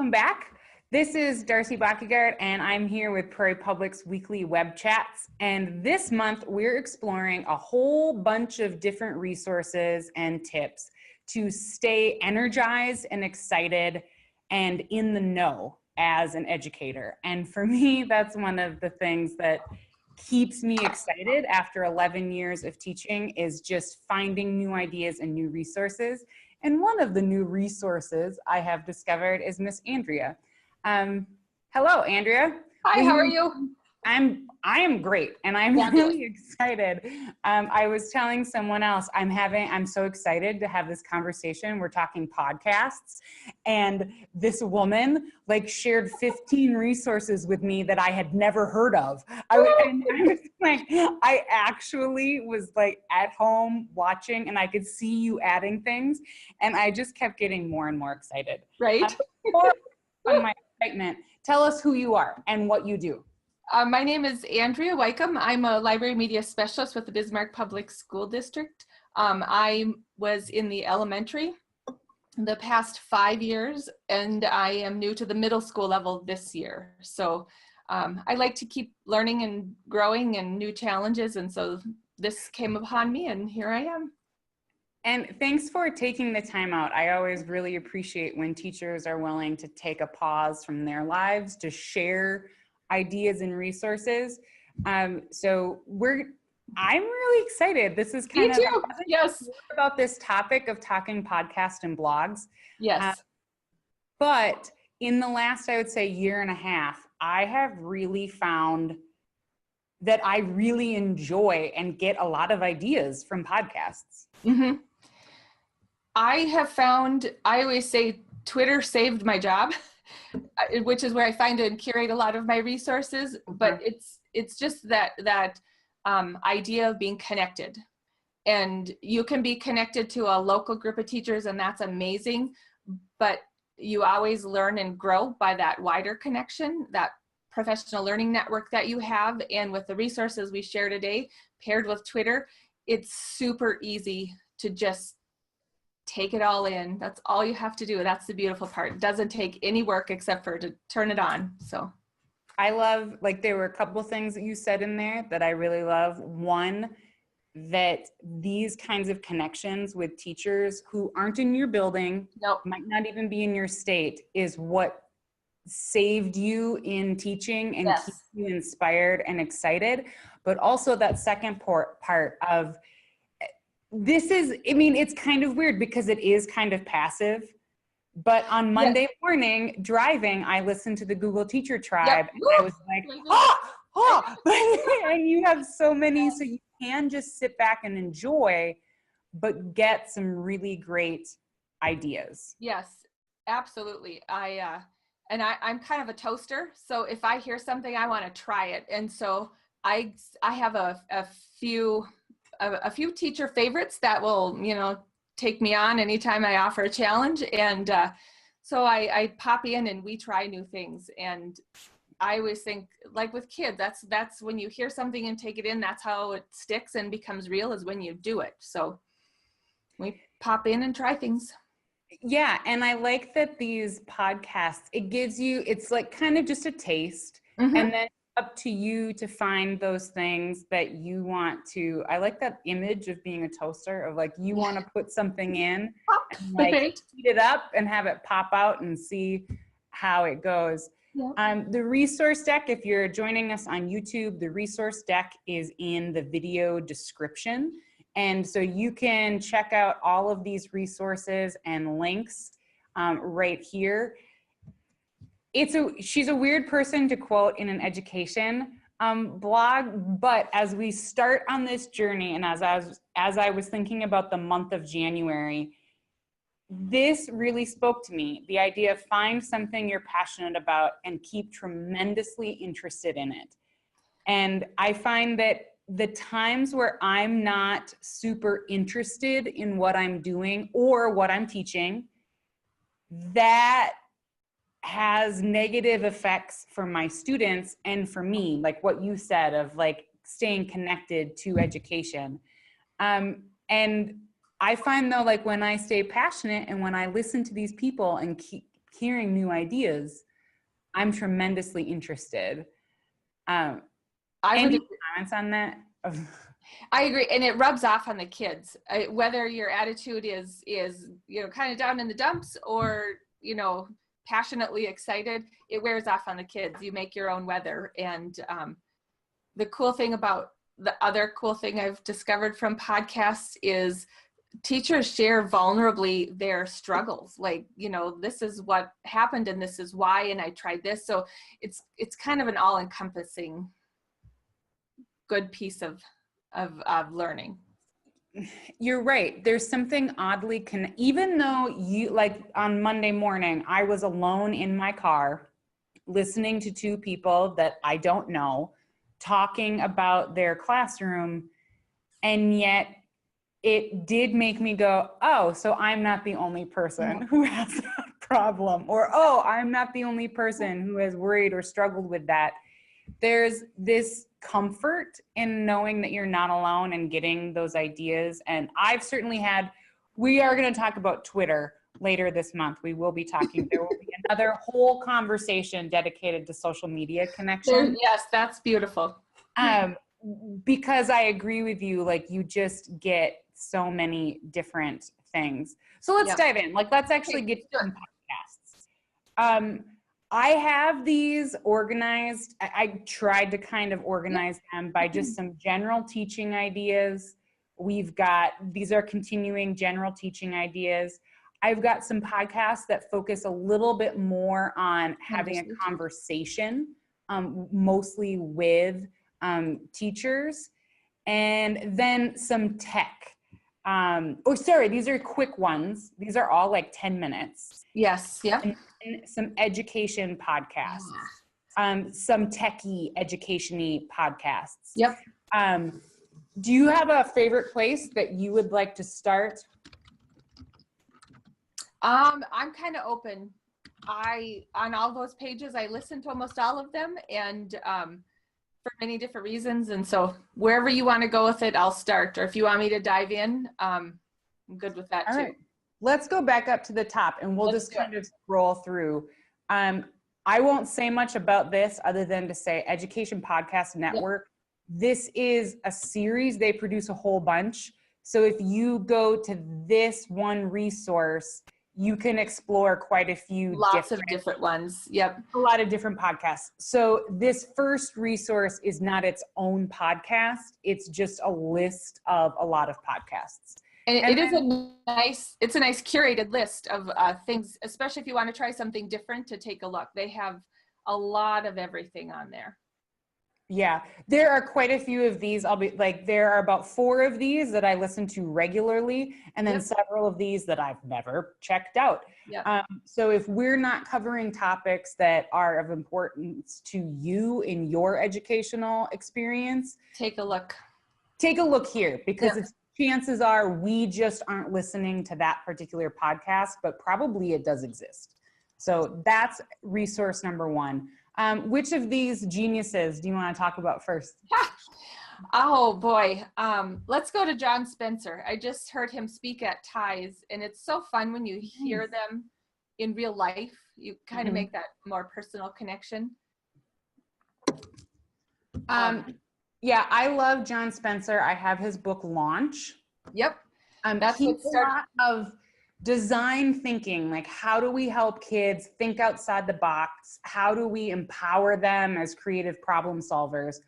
welcome back. This is Darcy Backegaard, and I'm here with Prairie Public's weekly web chats. And this month, we're exploring a whole bunch of different resources and tips to stay energized and excited and in the know as an educator. And for me, that's one of the things that keeps me excited after 11 years of teaching is just finding new ideas and new resources. And one of the new resources I have discovered is Miss Andrea. Hello, Andrea. Hi, how are you? I am great, and I'm really excited. I was telling someone else, I'm so excited to have this conversation. We're talking podcasts, and this woman shared 15 resources with me that I had never heard of. I actually was at home watching, and I could see you adding things, and I just kept getting more and more excited. Right. On my excitement, tell us who you are and what you do. My name is Andrea Wycombe. I'm a library media specialist with the Bismarck Public School District. I was in the elementary the past 5 years, and I am new to the middle school level this year. So I like to keep learning and growing and new challenges, and so this came upon me, and here I am. And thanks for taking the time out. I always really appreciate when teachers are willing to take a pause from their lives to share ideas and resources. So I'm really excited. This is kind of yes about this topic of talking podcast and blogs. Yes. But in the last, I would say, year and a half, I have really found that I really enjoy and get a lot of ideas from podcasts. Mm-hmm. I have found, I always say Twitter saved my job, which is where I find and curate a lot of my resources, but it's just that idea of being connected. And you can be connected to a local group of teachers, and that's amazing, but you always learn and grow by that wider connection, that professional learning network that you have. And with the resources we share today, paired with Twitter, it's super easy to just take it all in. That's all you have to do. That's the beautiful part. It doesn't take any work except for to turn it on. So I love, there were a couple things that you said in there that I really love. One, that these kinds of connections with teachers who aren't in your building, might not even be in your state, is what saved you in teaching and keeps you inspired and excited. But also that second part of, this is, it's kind of weird because it is kind of passive, but on Monday morning driving, I listened to the Google Teacher Tribe and I was and you have so many, so you can just sit back and enjoy, but get some really great ideas. Yes, absolutely. I'm kind of a toaster. So if I hear something, I want to try it. And so I have a few teacher favorites that will, take me on anytime I offer a challenge. And so I pop in and we try new things. And I always think, with kids, that's when you hear something and take it in, that's how it sticks and becomes real, is when you do it. So we pop in and try things. Yeah. And I like that these podcasts, it gives you, it's kind of just a taste. Mm-hmm. And then up to you to find those things that you want to. I like that image of being a toaster, of you want to put something in and heat it up and have it pop out and see how it goes. Yeah. The resource deck, if you're joining us on YouTube, the resource deck is in the video description. And so you can check out all of these resources and links right here. She's a weird person to quote in an education blog, but as we start on this journey, and as I was thinking about the month of January, this really spoke to me. The idea of find something you're passionate about and keep tremendously interested in it. And I find that the times where I'm not super interested in what I'm doing or what I'm teaching, that has negative effects for my students and for me, what you said of staying connected to education. And I find though, when I stay passionate and when I listen to these people and hearing new ideas, I'm tremendously interested. I Any would comments on that? I agree, and it rubs off on the kids. Whether your attitude is kind of down in the dumps or passionately excited, it wears off on the kids. You make your own weather, and the other cool thing I've discovered from podcasts is teachers share vulnerably their struggles. Like, this is what happened, and this is why, and I tried this. So it's kind of an all-encompassing good piece of learning. You're right. There's something oddly even though you, like on Monday morning, I was alone in my car listening to two people that I don't know talking about their classroom, and yet it did make me go, oh, so I'm not the only person who has that problem, or oh, I'm not the only person who has worried or struggled with that. There's this comfort in knowing that you're not alone and getting those ideas. And I've certainly we are going to talk about Twitter later this month. We will be talking, there will be another whole conversation dedicated to social media connection. Yes, that's beautiful. Because I agree with you, like you just get so many different things. So let's dive in. Like, let's actually get to some podcasts. I have these organized. I tried to kind of organize them by just some general teaching ideas. These are continuing general teaching ideas. I've got some podcasts that focus a little bit more on having a conversation, mostly with teachers, and then some tech. These are quick ones. These are all like 10 minutes. Yes. Yep. And some education podcasts, some techie education-y podcasts. Yep. Do you have a favorite place that you would like to start? I'm kind of open. On all those pages, I listen to almost all of them, and for many different reasons. And so wherever you want to go with it, I'll start. Or if you want me to dive in, I'm good with that too. Right. Let's go back up to the top, and we'll just kind of scroll through. I won't say much about this other than to say Education Podcast Network. Yep. This is a series. They produce a whole bunch. So if you go to this one resource, you can explore quite a few lots of different ones. Yep. A lot of different podcasts. So this first resource is not its own podcast. It's just a list of a lot of podcasts. And it's a nice curated list of things, especially if you want to try something different, to take a look. They have a lot of everything on there. Yeah, there are quite a few of these. There are about 4 of these that I listen to regularly, and then several of these that I've never checked out. Yep. So if we're not covering topics that are of importance to you in your educational experience, take a look. Take a look here, because chances are we just aren't listening to that particular podcast, but probably it does exist. So that's resource number 1. Which of these geniuses do you want to talk about first? Oh boy. Let's go to John Spencer. I just heard him speak at TIES, and it's so fun when you hear them in real life. You kind of make that more personal connection. Yeah, I love John Spencer. I have his book Launch. Yep. That's a lot of design thinking, like how do we help kids think outside the box? How do we empower them as creative problem solvers?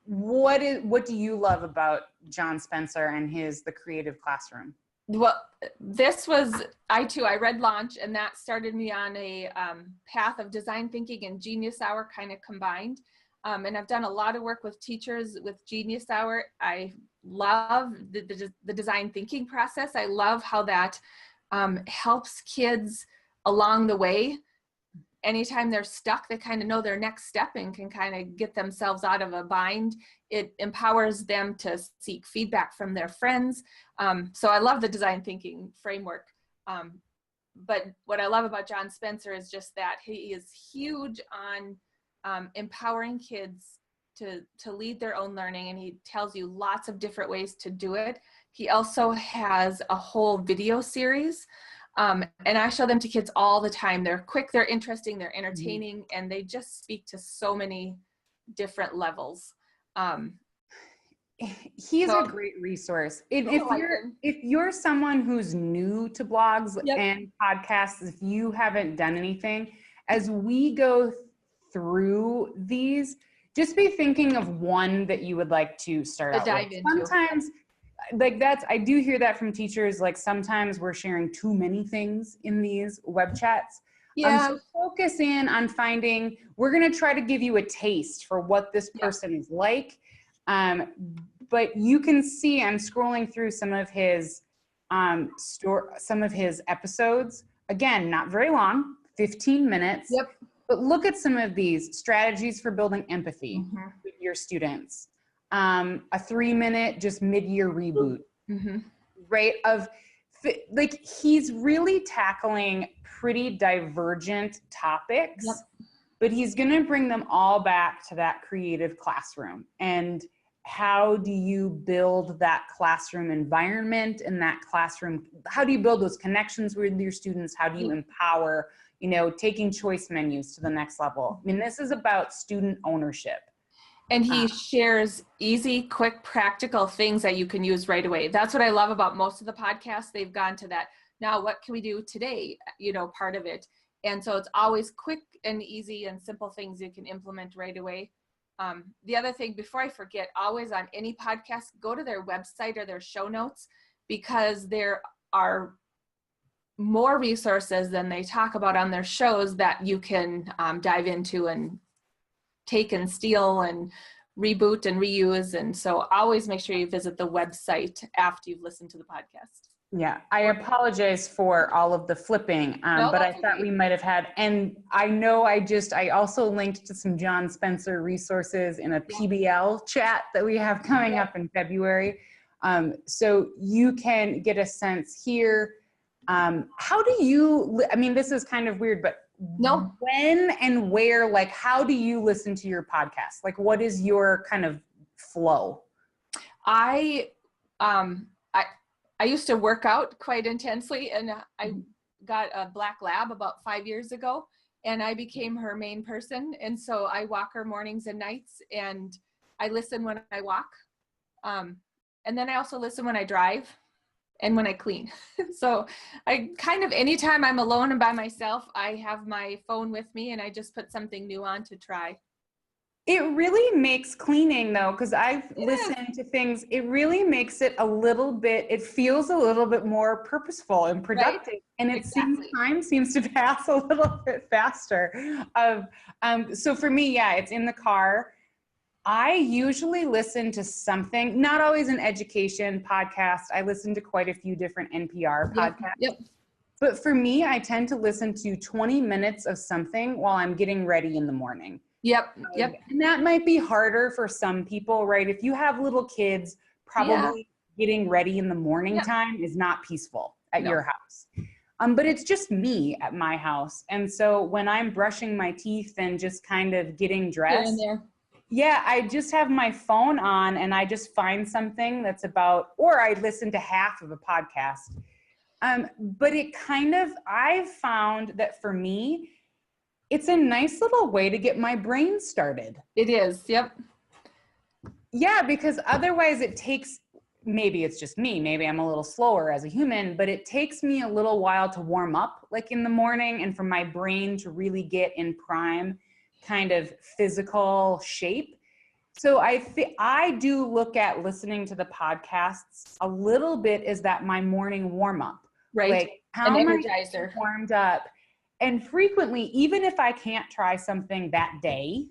What do you love about John Spencer and the creative classroom? Well, I read Launch, and that started me on a path of design thinking and Genius Hour kind of combined. And I've done a lot of work with teachers with Genius Hour. I love the design thinking process. I love how that helps kids along the way. Anytime they're stuck, they kind of know their next step and can kind of get themselves out of a bind. It empowers them to seek feedback from their friends. So I love the design thinking framework. But what I love about John Spencer is just that he is huge on empowering kids to lead their own learning, and he tells you lots of different ways to do it. He also has a whole video series And I show them to kids all the time. They're quick, they're interesting, they're entertaining, and they just speak to so many different levels. He's a great resource. If you're someone who's new to blogs and podcasts, if you haven't done anything, as we go through these, just be thinking of one that you would like to start out dive with. into. Sometimes, I do hear that from teachers, like sometimes we're sharing too many things in these web chats. So focus in on finding, we're going to try to give you a taste for what this person is like. But you can see, I'm scrolling through some of his episodes. Again, not very long, 15 minutes. But look at some of these strategies for building empathy with your students. A 3-minute just mid-year reboot, right? He's really tackling pretty divergent topics, but he's going to bring them all back to that creative classroom. And how do you build that classroom environment and that classroom? How do you build those connections with your students? How do you empower, taking choice menus to the next level? I mean, this is about student ownership. And he shares easy, quick, practical things that you can use right away. That's what I love about most of the podcasts. They've gone to that. Now, what can we do today? Part of it. And so it's always quick and easy and simple things you can implement right away. The other thing, before I forget, always on any podcast, go to their website or their show notes, because there are more resources than they talk about on their shows that you can dive into and take and steal and reboot and reuse. And so always make sure you visit the website after you've listened to the podcast. Yeah, I apologize for all of the flipping, but I thought we might have had, and I know I also linked to some John Spencer resources in a PBL chat that we have coming up in February. So you can get a sense here. How do you, this is kind of weird, but when and where, how do you listen to your podcast? What is your kind of flow? I used to work out quite intensely, and I got a black lab about 5 years ago, and I became her main person. And so I walk her mornings and nights, and I listen when I walk. And then I also listen when I drive and when I clean. So I kind of, anytime I'm alone and by myself, I have my phone with me and I just put something new on to try. It really makes cleaning, though, because I've listened to things, it really makes it it feels a little bit more purposeful and productive. Right? And it time seems to pass a little bit faster. So for me, it's in the car. I usually listen to something, not always an education podcast. I listen to quite a few different NPR podcasts. But for me, I tend to listen to 20 minutes of something while I'm getting ready in the morning. And that might be harder for some people, right? If you have little kids, probably getting ready in the morning time is not peaceful at your house. But it's just me at my house. And so when I'm brushing my teeth and just kind of getting dressed, I just have my phone on and I just find something that's or I listen to half of a podcast. But I've found that for me, it's a nice little way to get my brain started. It is. Yeah, because otherwise it takes, maybe it's just me, maybe I'm a little slower as a human, but it takes me a little while to warm up in the morning and for my brain to really get in prime kind of physical shape. So I do look at listening to the podcasts a little bit as that my morning warm up. Right. How am I warmed up? And frequently, even if I can't try something that day,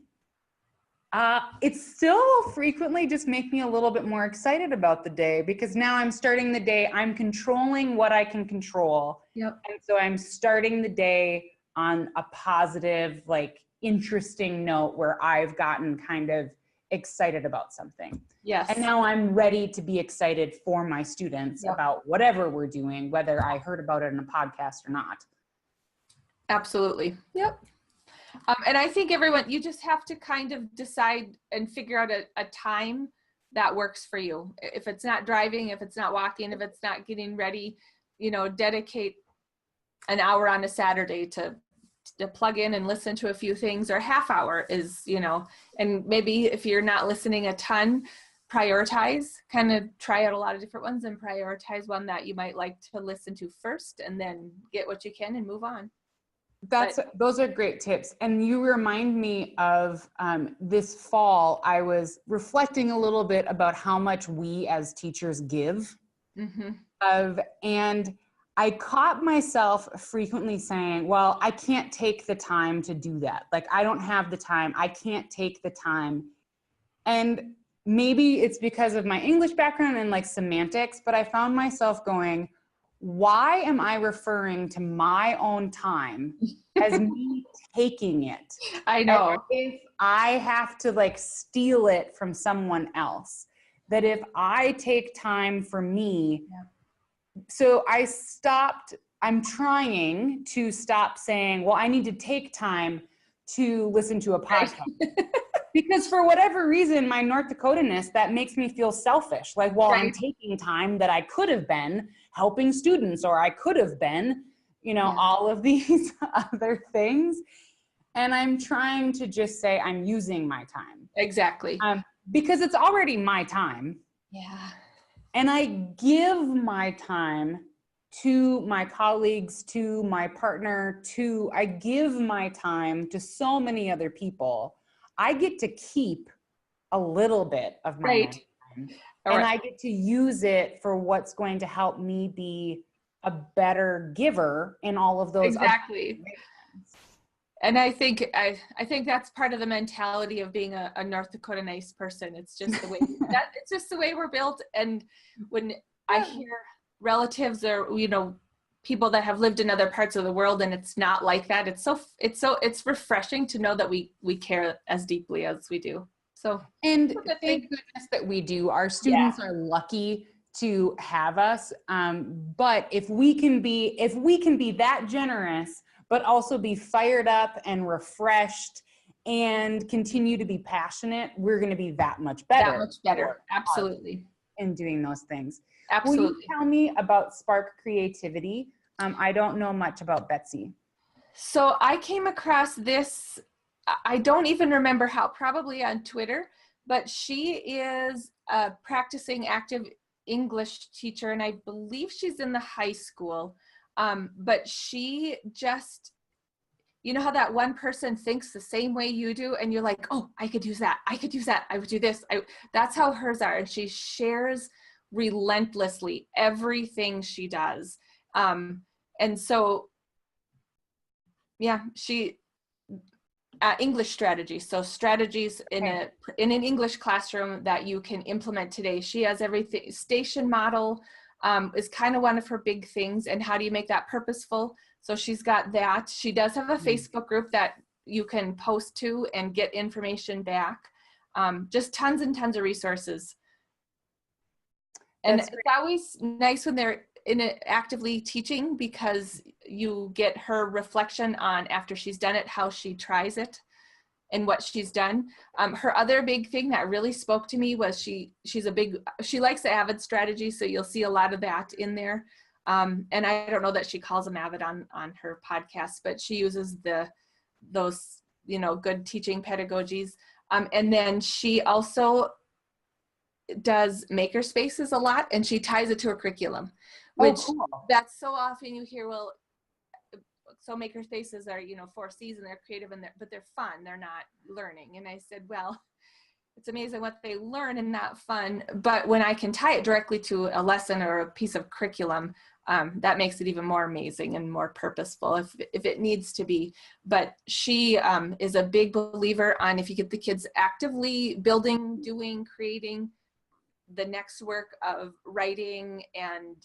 it still frequently just makes me a little bit more excited about the day, because now I'm starting the day, I'm controlling what I can control. And so I'm starting the day on a positive, interesting note where I've gotten kind of excited about something. And now I'm ready to be excited for my students about whatever we're doing, whether I heard about it in a podcast or not. Absolutely. And I think everyone, you just have to kind of decide and figure out a time that works for you. If it's not driving, if it's not walking, if it's not getting ready, dedicate an hour on a Saturday to plug in and listen to a few things, or a half hour is, and maybe if you're not listening a ton, prioritize, kind of try out a lot of different ones and prioritize one that you might like to listen to first, and then get what you can and move on. Those are great tips. And you remind me of this fall, I was reflecting a little bit about how much we as teachers give. And I caught myself frequently saying, well, I can't take the time to do that. Like, I don't have the time. I can't take the time. And maybe it's because of my English background and like semantics, but I found myself going, why am I referring to my own time as me taking it? I know. As if I have to like steal it from someone else. That if I take time for me, so I'm trying to stop saying, well, I need to take time to listen to a podcast. Because for whatever reason, my North Dakota-ness, that makes me feel selfish. Like, well, I'm taking time that I could have been helping students, or I could have been, all of these other things. And I'm trying to just say I'm using my time. Exactly. Because it's already my time. Yeah. And I give my time to my colleagues, to my partner, I give my time to so many other people. I get to keep a little bit of my own time. And I get to use it for what's going to help me be a better giver in all of those. Exactly. And I think that's part of the mentality of being a North Dakota nice person. It's just the way it's just the way we're built. And when I hear relatives or people that have lived in other parts of the world and it's not like that, it's refreshing to know that we care as deeply as we do. So, and thank goodness that we do. Our students are lucky to have us. But if we can be that generous, but also be fired up and refreshed and continue to be passionate, we're going to be that much better. That much better. Absolutely. In doing those things. Absolutely. Will you tell me about Spark Creativity? I don't know much about Betsy. So I came across this, I don't even remember how, probably on Twitter, but she is a practicing active English teacher, and I believe she's in the high school. But she just, how that one person thinks the same way you do, and you're like, oh, I could use that. I could use that. I would do this. That's how hers are. And she shares relentlessly everything she does. And so, she, English strategies. So strategies in an English classroom that you can implement today. She has everything. Station model is kind of one of her big things. And how do you make that purposeful? So she's got that. She does have a Facebook group that you can post to and get information back. Just tons and tons of resources. And it's always nice when they're actively teaching, because you get her reflection on, after she's done it, how she tries it and what she's done. Her other big thing that really spoke to me was she likes the AVID strategy. So you'll see a lot of that in there. And I don't know that she calls them AVID on her podcast, but she uses those good teaching pedagogies. And then she also does maker spaces a lot, and she ties it to a curriculum, which that's so often you hear, well, so maker spaces are, 4 C's and they're creative but they're fun. They're not learning. And I said, well, it's amazing what they learn and not fun. But when I can tie it directly to a lesson or a piece of curriculum, that makes it even more amazing and more purposeful if it needs to be. But she is a big believer on, if you get the kids actively building, doing, creating, the next work of writing and,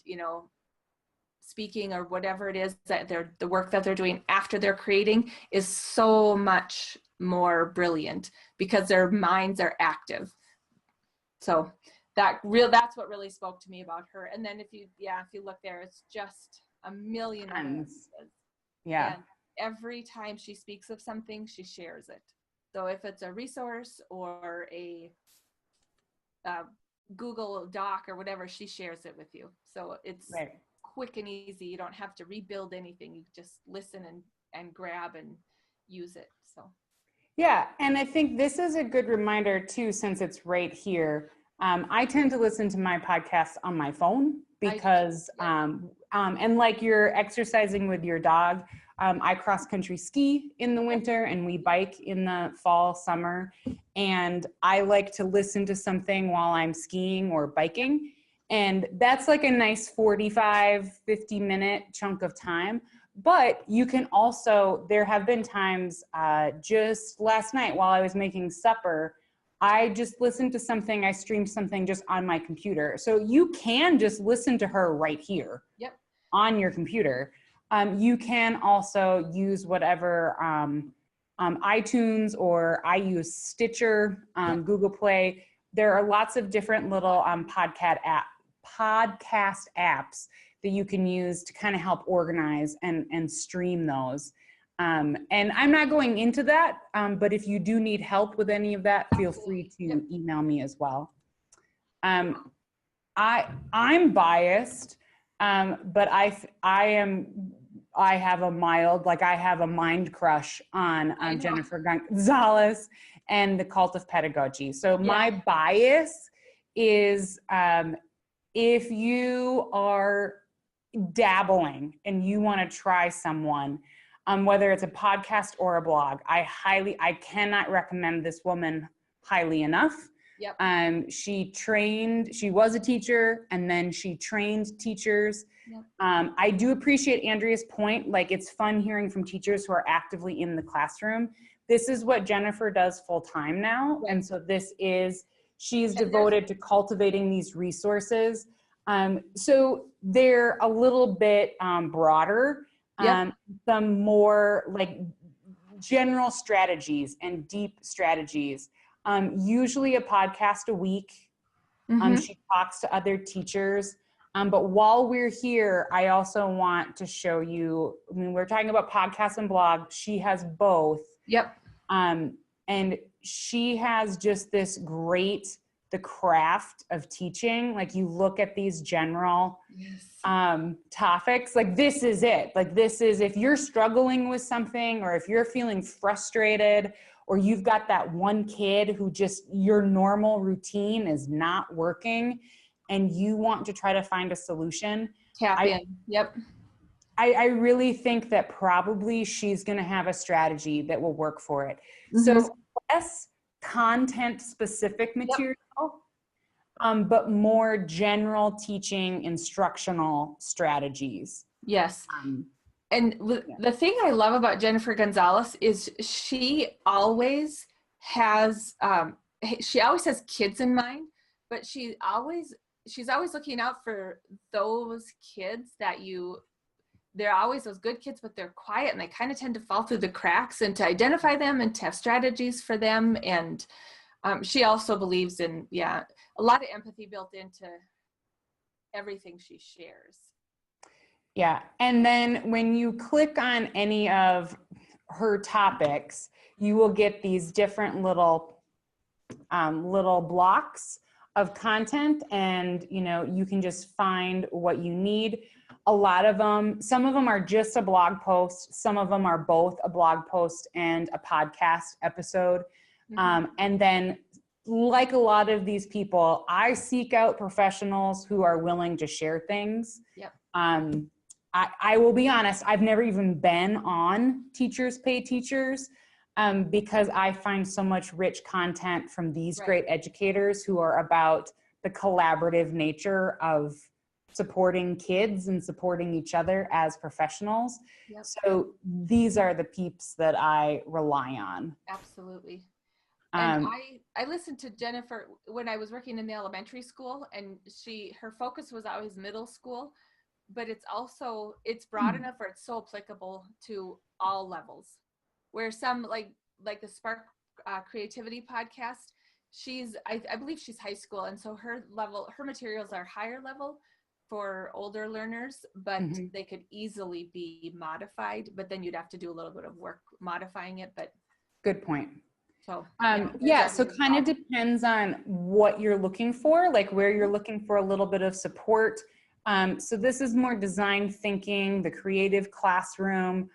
speaking or whatever it is that the work that they're doing after they're creating is so much more brilliant because their minds are active. So that's what really spoke to me about her. And then if you look there, it's just a million ideas. Yeah. And every time she speaks of something, she shares it. So if it's a resource or a Google Doc or whatever, she shares it with you. So it's quick and easy. You don't have to rebuild anything. You just listen and grab and use it. So. Yeah, and I think this is a good reminder too, since it's right here. I tend to listen to my podcasts on my phone because, and like you're exercising with your dog, I cross country ski in the winter and we bike in the fall, summer. And I like to listen to something while I'm skiing or biking. And that's like a nice 45, 50-minute chunk of time. But you can also, there have been times just last night while I was making supper, I just listened to something, I streamed something just on my computer. So you can just listen to her right here on your computer. You can also use whatever iTunes, or I use Stitcher, Google Play. There are lots of different little podcast apps that you can use to kind of help organize and stream those. And I'm not going into that, but if you do need help with any of that, feel free to email me as well. I'm biased, but I have a mind crush on Jennifer Gonzalez and the Cult of Pedagogy. So my bias is, if you are dabbling and you want to try someone, whether it's a podcast or a blog, I cannot recommend this woman highly enough. She was a teacher and then she trained teachers. I do appreciate Andrea's point. Like, it's fun hearing from teachers who are actively in the classroom. This is what Jennifer does full time now. And so she's devoted to cultivating these resources. So they're a little bit broader. Some more like general strategies and deep strategies. Usually a podcast a week. She talks to other teachers. But while we're here, I also want to show you, I mean, we're talking about podcasts and blog. She has both. And she has just this great, the craft of teaching. Like, you look at these general topics, like this is it. Like, this is, if you're struggling with something, or if you're feeling frustrated, or you've got that one kid who just, your normal routine is not working and you want to try to find a solution. Tap in. I really think that probably she's going to have a strategy that will work for it. So less content specific material, but more general teaching instructional strategies. And the thing I love about Jennifer Gonzalez is she always has kids in mind, but she's always looking out for those kids that they're always those good kids, but they're quiet and they kind of tend to fall through the cracks, and to identify them and to have strategies for them. And she also believes in, a lot of empathy built into everything she shares. And then when you click on any of her topics, you will get these different little blocks of content, and you can just find what you need. A lot of them, some of them are just a blog post, some of them are both a blog post and a podcast episode. And then, like a lot of these people, I seek out professionals who are willing to share things. I will be honest, I've never even been on Teachers Pay Teachers, because I find so much rich content from these great educators who are about the collaborative nature of supporting kids and supporting each other as professionals. So these are the peeps that I rely on. Absolutely. And I listened to Jennifer when I was working in the elementary school, and her focus was always middle school, but it's broad enough where it's so applicable to all levels. Where some like the Spark Creativity podcast, I believe she's high school, and so her materials are higher level for older learners, but they could easily be modified, but then you'd have to do a little bit of work modifying it. But good point. So so kind of depends on what you're looking for, like where you're looking for a little bit of support. So this is more design thinking, the creative classroom.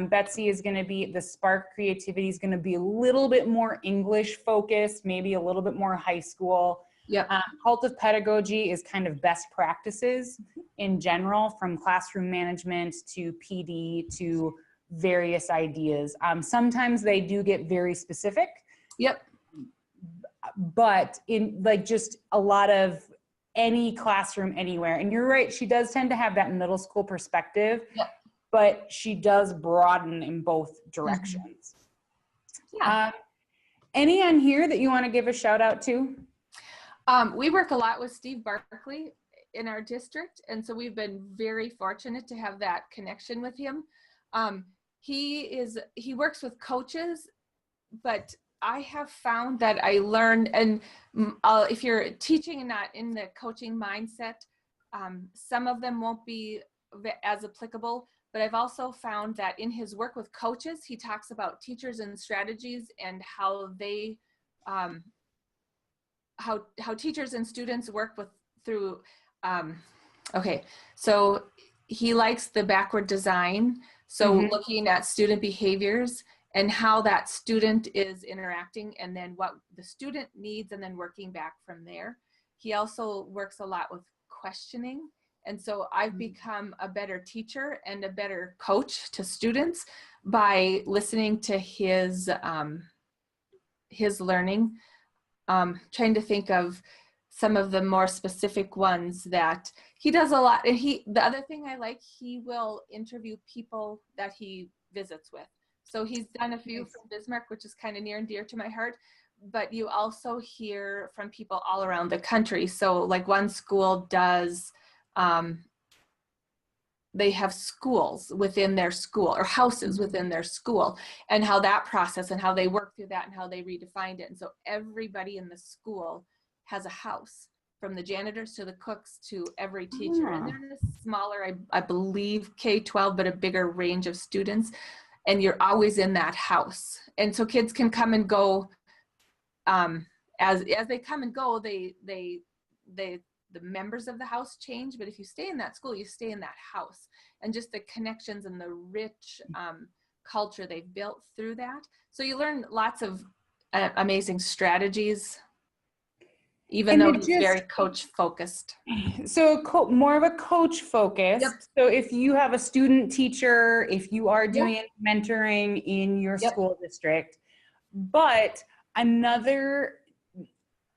Betsy is going to be, the Spark Creativity is going to be a little bit more English focused, maybe a little bit more high school. Yep. Cult of Pedagogy is kind of best practices in general, from classroom management to PD to various ideas. Sometimes they do get very specific. Yep. But in like just a lot of any classroom anywhere. And you're right, she does tend to have that middle school perspective, yep. but she does broaden in both directions. Yeah. Any on here that you want to give a shout out to? We work a lot with Steve Barkley in our district, and so we've been very fortunate to have that connection with him. He works with coaches, but I have found that I learned, and if you're teaching and not in the coaching mindset, some of them won't be as applicable, but I've also found that in his work with coaches, he talks about teachers and strategies and how they, how teachers and students work through, okay, so he likes the backward design. So looking at student behaviors and how that student is interacting, and then what the student needs, and then working back from there. He also works a lot with questioning. And so I've become a better teacher and a better coach to students by listening to his learning. Trying to think of some of the more specific ones that he does a lot. And the other thing I like, he will interview people that he visits with. So he's done a few from Bismarck, which is kind of near and dear to my heart, but you also hear from people all around the country. So like one school does, they have schools within their school, or houses within their school, and how that process and how they work through that and how they redefined it. And so everybody in the school has a house, from the janitors to the cooks to every teacher. And they're in a smaller, I believe K-12, but a bigger range of students. And you're always in that house. And so kids can come and go. As they come and go, the members of the house change, but if you stay in that school, you stay in that house. And just the connections and the rich culture they've built through that. So you learn lots of amazing strategies, even though he's very coach focused. So more of a coach focused. Yep. So if you have a student teacher, if you are doing mentoring in your school district, but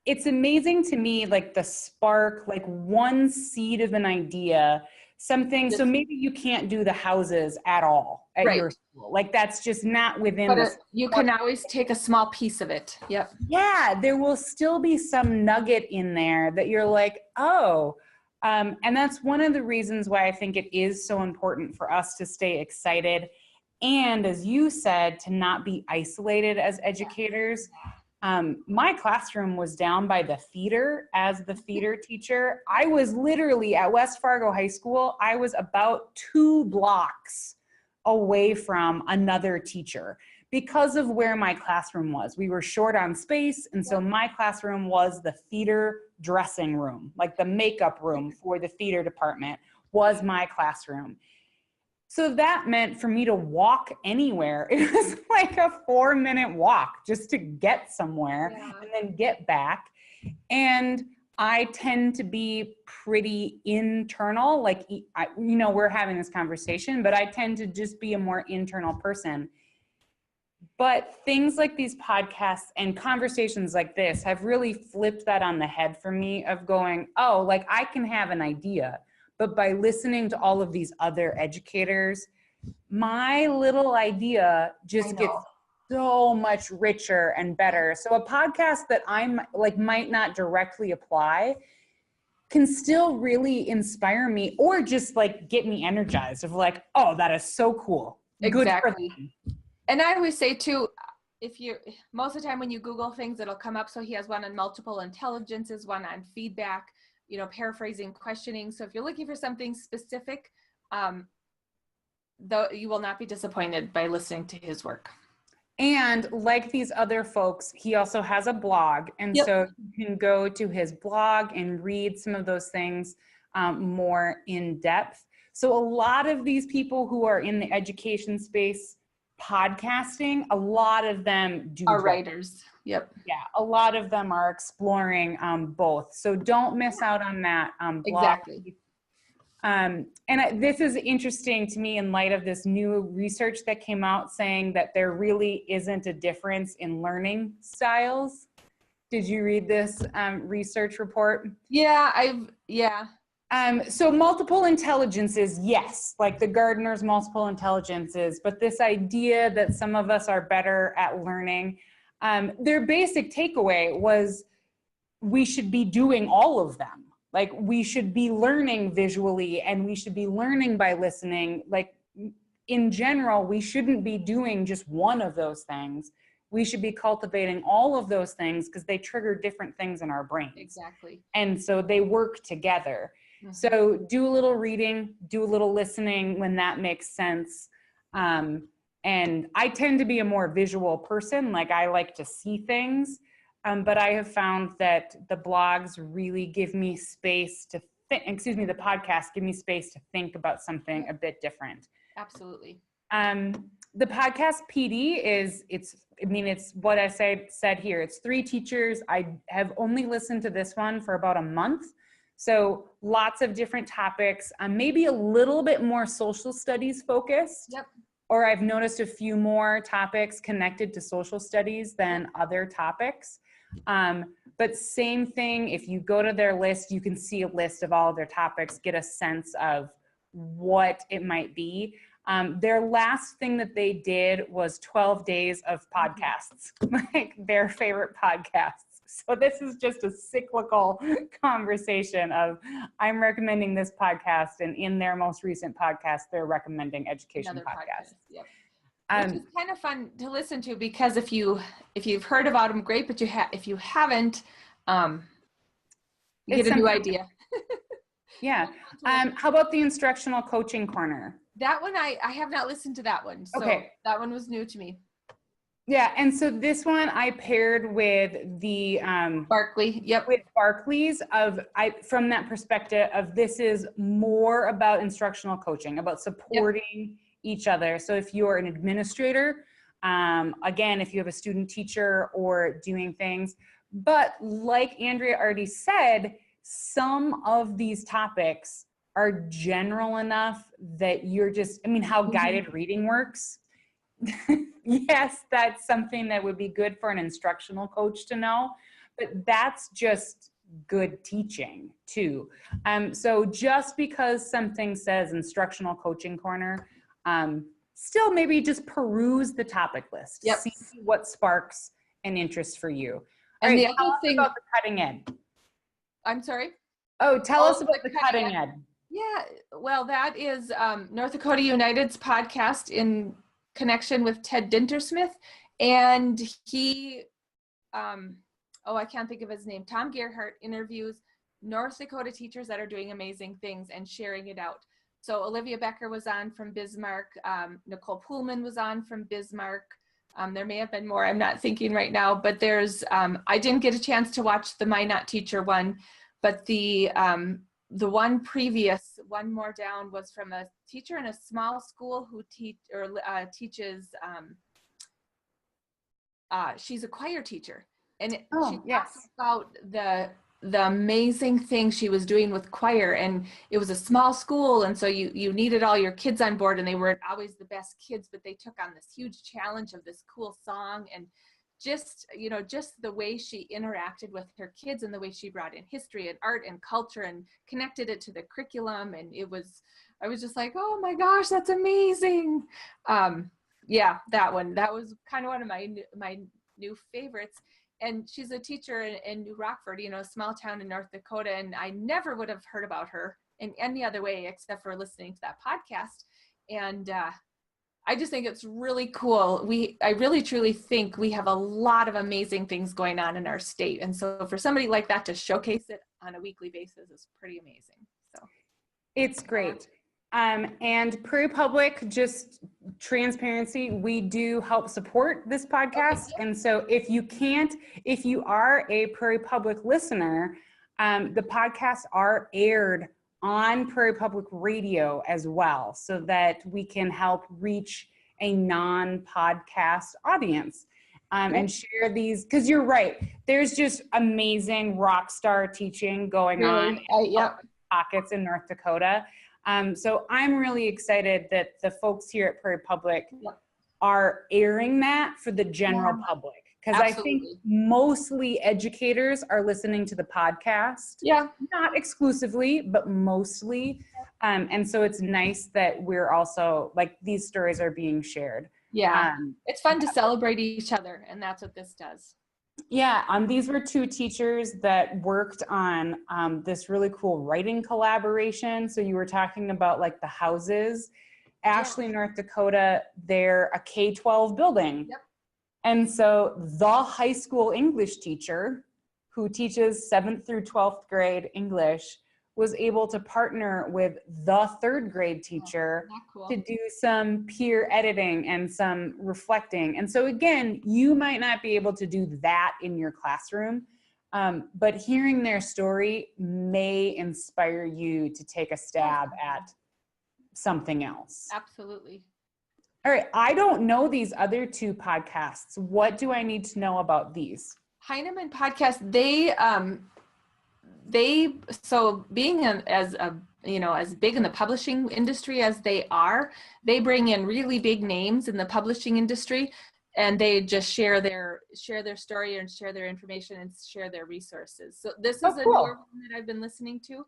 it's amazing to me, like the spark, like one seed of an idea, something. So maybe you can't do the houses at all at your school. Like that's just not within. But you can always take a small piece of it. Yep. Yeah, there will still be some nugget in there that you're like, oh, and that's one of the reasons why I think it is so important for us to stay excited. And as you said, to not be isolated as educators. My classroom was down by the theater. As the theater teacher, I was literally at West Fargo High School. I was about 2 blocks away from another teacher because of where my classroom was. We were short on space, and so my classroom was the theater dressing room, like the makeup room for the theater department was my classroom. So that meant for me to walk anywhere, it was like a 4-minute walk just to get somewhere and then get back. And I tend to be pretty internal, like, we're having this conversation, but I tend to just be a more internal person. But things like these podcasts and conversations like this have really flipped that on the head for me of going, oh, like I can have an idea. But by listening to all of these other educators, my little idea just gets so much richer and better. So a podcast that I'm like might not directly apply can still really inspire me, or just like get me energized of like, oh, that is so cool. Exactly. And I always say too, most of the time when you Google things, it'll come up. So he has one on multiple intelligences, one on feedback, paraphrasing, questioning. So if you're looking for something specific, though, you will not be disappointed by listening to his work. And like these other folks, he also has a blog. And so you can go to his blog and read some of those things. more in depth. So a lot of these people who are in the education space podcasting, a lot of them Are both. writers. Yep. Yeah, a lot of them are exploring both. So don't miss out on that blog. Exactly. This is interesting to me in light of this new research that came out saying that there really isn't a difference in learning styles. Did you read this research report? Yeah, So multiple intelligences, yes, like the Gardner's multiple intelligences, but this idea that some of us are better at learning, their basic takeaway was we should be doing all of them. Like we should be learning visually and we should be learning by listening. Like in general, we shouldn't be doing just one of those things. We should be cultivating all of those things because they trigger different things in our brains. Exactly. And so they work together. Mm-hmm. So do a little reading, do a little listening when that makes sense. And I tend to be a more visual person. Like I like to see things. But I have found that the blogs really give me space to think, the podcasts give me space to think about something a bit different. Absolutely. The podcast PD it's what I said here. It's 3 teachers. I have only listened to this one for about a month. So lots of different topics, maybe a little bit more social studies focused. Yep. Or I've noticed a few more topics connected to social studies than other topics. But same thing, if you go to their list, you can see a list of all of their topics, get a sense of what it might be. Their last thing that they did was 12 days of podcasts, like their favorite podcasts. So this is just a cyclical conversation of I'm recommending this podcast, and in their most recent podcast, they're recommending education podcasts. Yep. Which is kind of fun to listen to because if you've heard about them, great, but if you haven't, you get a new idea. Yeah. How about the instructional coaching corner? That one, I have not listened to that one. So okay. That one was new to me. Yeah, and so this one I paired with the Barkley. Yep. With Barkley's from that perspective of this is more about instructional coaching, about supporting each other. So if you're an administrator, again, if you have a student teacher or doing things, but like Andrea already said, some of these topics are general enough that you're just, how guided reading works. Yes, that's something that would be good for an instructional coach to know, but that's just good teaching too. So just because something says instructional coaching corner, still maybe just peruse the topic list, see what sparks an interest for you. And right, the other thing about the cutting ed. I'm sorry? Oh, tell us about the cutting ed. Yeah, well, that is North Dakota United's podcast in connection with Ted Dintersmith, and he, I can't think of his name, Tom Gerhardt interviews North Dakota teachers that are doing amazing things and sharing it out. So Olivia Becker was on from Bismarck, Nicole Pullman was on from Bismarck. There may have been more, I'm not thinking right now, but there's, I didn't get a chance to watch the My Not Teacher one, but the one previous, one more down, was from a teacher in a small school who teaches, she's a choir teacher. And she talks about the amazing thing she was doing with choir, and it was a small school, and so you needed all your kids on board, and they weren't always the best kids, but they took on this huge challenge of this cool song, and just the way she interacted with her kids and the way she brought in history and art and culture and connected it to the curriculum, and I was just like, oh my gosh, that's amazing. That one, that was kind of one of my new favorites. And she's a teacher in New Rockford, a small town in North Dakota. And I never would have heard about her in any other way except for listening to that podcast. And I just think it's really cool. I really truly think we have a lot of amazing things going on in our state. And so for somebody like that to showcase it on a weekly basis is pretty amazing. So it's great. And Prairie Public, just transparency, we do help support this podcast. Okay. And so if you are a Prairie Public listener, the podcasts are aired on Prairie Public Radio as well, so that we can help reach a non-podcast audience. And share these, because you're right, there's just amazing rock star teaching going on in pockets in North Dakota. So I'm really excited that the folks here at Prairie Public are airing that for the general public, because I think mostly educators are listening to the podcast. Not exclusively, but mostly. And so it's nice that we're also, like, these stories are being shared. It's fun to celebrate each other, and that's what this does. These were two teachers that worked on this really cool writing collaboration. So you were talking about like the houses. Ashley, North Dakota, they're a K-12 building. And so the high school English teacher who teaches 7th through 12th grade English was able to partner with the 3rd grade teacher to do some peer editing and some reflecting. And so again, you might not be able to do that in your classroom, but hearing their story may inspire you to take a stab at something else. Absolutely. All right, I don't know these other two podcasts. What do I need to know about these? Heinemann podcast, so being as big in the publishing industry as they are, they bring in really big names in the publishing industry, and they just share their story and share their information and share their resources. So this is a newer one that I've been listening to.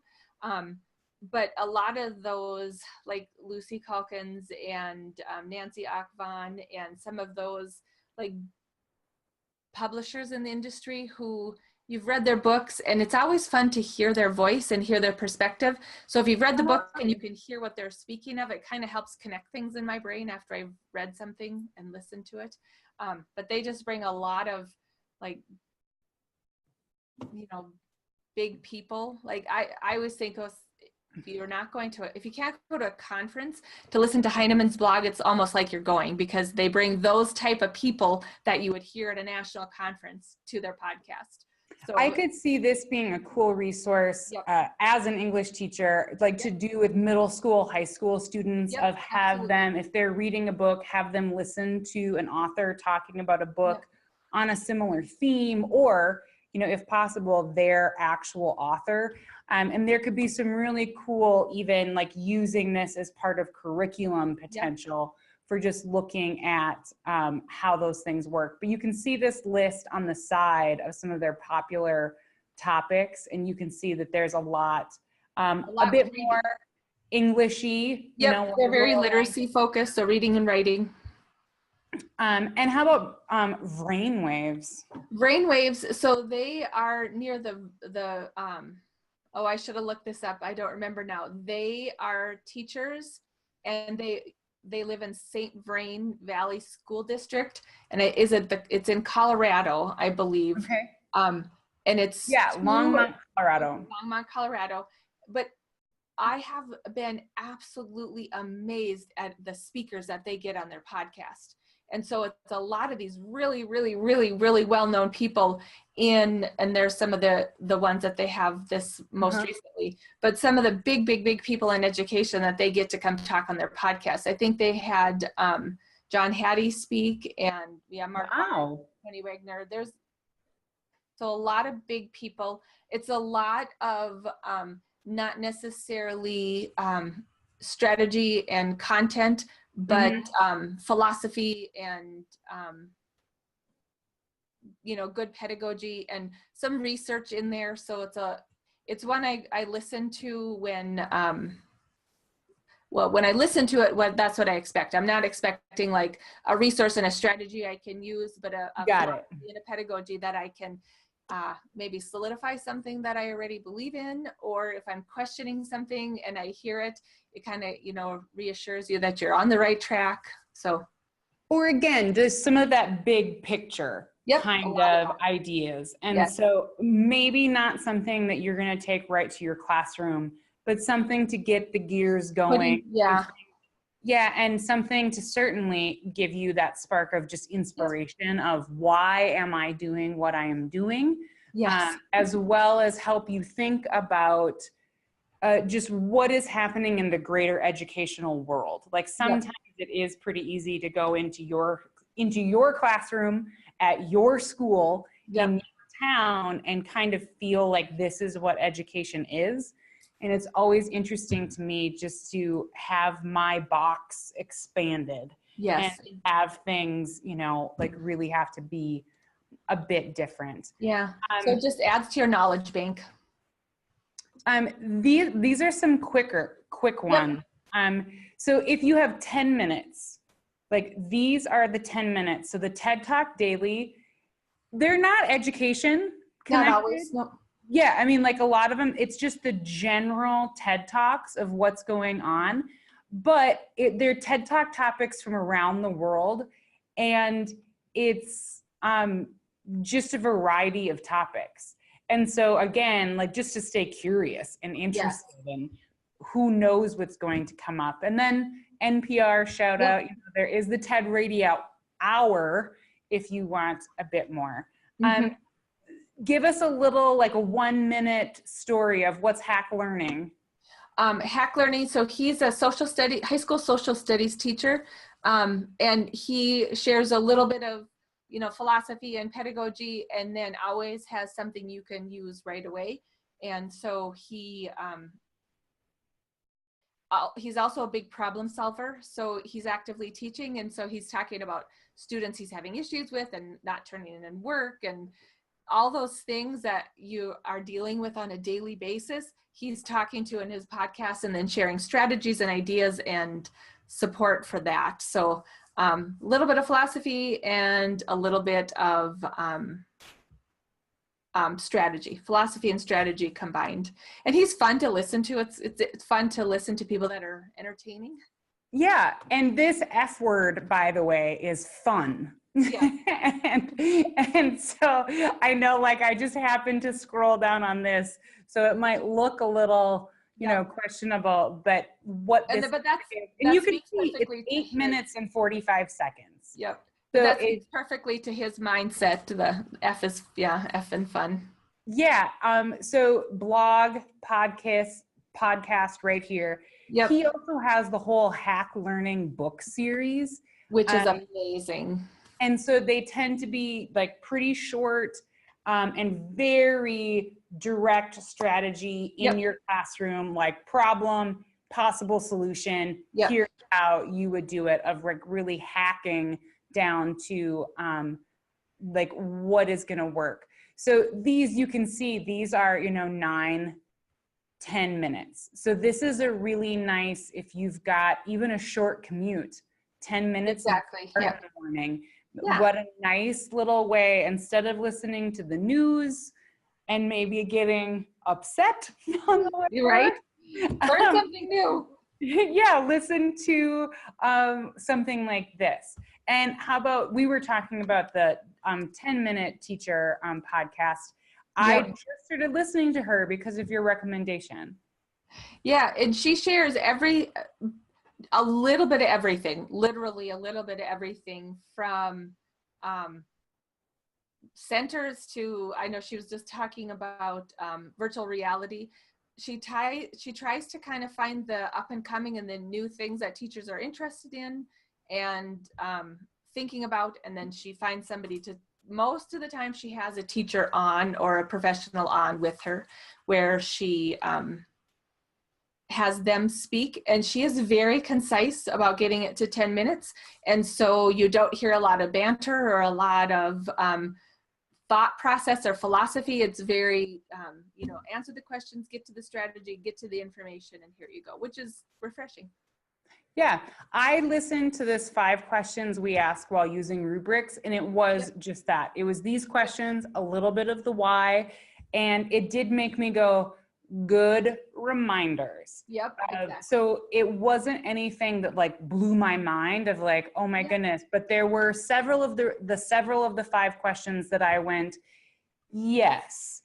But a lot of those, like Lucy Calkins and Nancy Akvan and some of those like publishers in the industry who you've read their books, and it's always fun to hear their voice and hear their perspective. So if you've read the book and you can hear what they're speaking of, it kind of helps connect things in my brain after I've read something and listened to it. But they just bring a lot of like, big people. Like I always think if you can't go to a conference to listen to Heinemann's blog, it's almost like you're going, because they bring those type of people that you would hear at a national conference to their podcast. So I could see this being a cool resource as an English teacher, like to do with middle school, high school students, of have them, if they're reading a book, have them listen to an author talking about a book on a similar theme, or, if possible, their actual author. And there could be some really cool, even like using this as part of curriculum potential for just looking at how those things work. But you can see this list on the side of some of their popular topics, and you can see that there's a bit more Englishy. They're very literacy focused, so reading and writing. And how about Brainwaves? Brainwaves, so they are near the I should have looked this up. I don't remember now. They are teachers, and they live in St. Vrain Valley School District, and it's in Colorado, I believe. Okay. And it's Longmont, Colorado. Longmont, Colorado. But I have been absolutely amazed at the speakers that they get on their podcast. And so it's a lot of these really, really, really, really well-known people and there's some of the ones that they have this most recently, but some of the big, big, big people in education that they get to come talk on their podcast. I think they had John Hattie speak, and Mark Penny Wagner. So a lot of big people. It's a lot of not necessarily strategy and content, but philosophy and good pedagogy and some research in there. So it's one I listen to when I listen to it, that's what I expect. I'm not expecting like a resource and a strategy I can use, but a philosophy and a pedagogy that I can maybe solidify something that I already believe in, or if I'm questioning something and I hear it, it kind of, reassures you that you're on the right track. So, or again, just some of that big picture kind of ideas. And so maybe not something that you're going to take right to your classroom, but something to get the gears going. And something to certainly give you that spark of just inspiration of why am I doing what I am doing, as well as help you think about just what is happening in the greater educational world. Like sometimes it is pretty easy to go into your classroom at your school in your town and kind of feel like this is what education is. And it's always interesting to me just to have my box expanded. Yes. And have things, you know, like really have to be a bit different. Yeah. So it just adds to your knowledge bank. These are some quick ones. So if you have 10 minutes, like these are the 10 minutes. So the TED Talk Daily, they're not education connected. Not always, no. Yeah, I mean, like a lot of them, it's just the general TED Talks of what's going on, but they're TED Talk topics from around the world, and it's just a variety of topics. And so again, like just to stay curious and interested in who knows what's going to come up. And then NPR shout out, you know, there is the TED Radio Hour if you want a bit more. Give us a little, like a 1-minute story of what's Hack Learning. Hack Learning, so he's a high school social studies teacher, and he shares a little bit of, you know, philosophy and pedagogy, and then always has something you can use right away. And so he's also a big problem solver. So he's actively teaching, and so he's talking about students he's having issues with and not turning in work and all those things that you are dealing with on a daily basis. He's talking to in his podcast and then sharing strategies and ideas and support for that. So a little bit of philosophy and a little bit of philosophy and strategy combined. And he's fun to listen to. It's fun to listen to people that are entertaining. Yeah, and this F word, by the way, is fun. Yeah. and so I know, like, I just happened to scroll down on this, so it might look a little, you know, questionable, but what this but that's, and you can see it's 8 minutes and 45 seconds. Yep. So that speaks perfectly to his mindset. The F is, F and fun. Yeah. So blog, podcast right here. Yep. He also has the whole Hack Learning book series, which is amazing. And so they tend to be like pretty short and very direct strategy in your classroom, like problem, possible solution, here's how you would do it, of like really hacking down to like what is going to work. So these, you can see, these are, you know, 9-10 minutes. So this is a really nice, if you've got even a short commute, 10 minutes in the morning. What a nice little way, instead of listening to the news and maybe getting upset on the way. You're right. Learn something new. Yeah, listen to something like this. And how about, we were talking about the 10-minute teacher podcast. I just started listening to her because of your recommendation. Yeah, and she shares a little bit of everything, literally a little bit of everything, from centers to, I know she was just talking about virtual reality. She tries to kind of find the up and coming and the new things that teachers are interested in and thinking about, and then she finds somebody to, most of the time she has a teacher on or a professional on with her, where she has them speak, and she is very concise about getting it to 10 minutes. And so you don't hear a lot of banter or a lot of thought process or philosophy. It's very, you know, answer the questions, get to the strategy, get to the information, and here you go, which is refreshing. Yeah, I listened to this 5 questions we ask while using rubrics, and it was just that. It was these questions, a little bit of the why, and it did make me go, good reminders. Yep. Exactly. So it wasn't anything that like blew my mind of like, oh my goodness, but there were several of the 5 questions that I went, yes,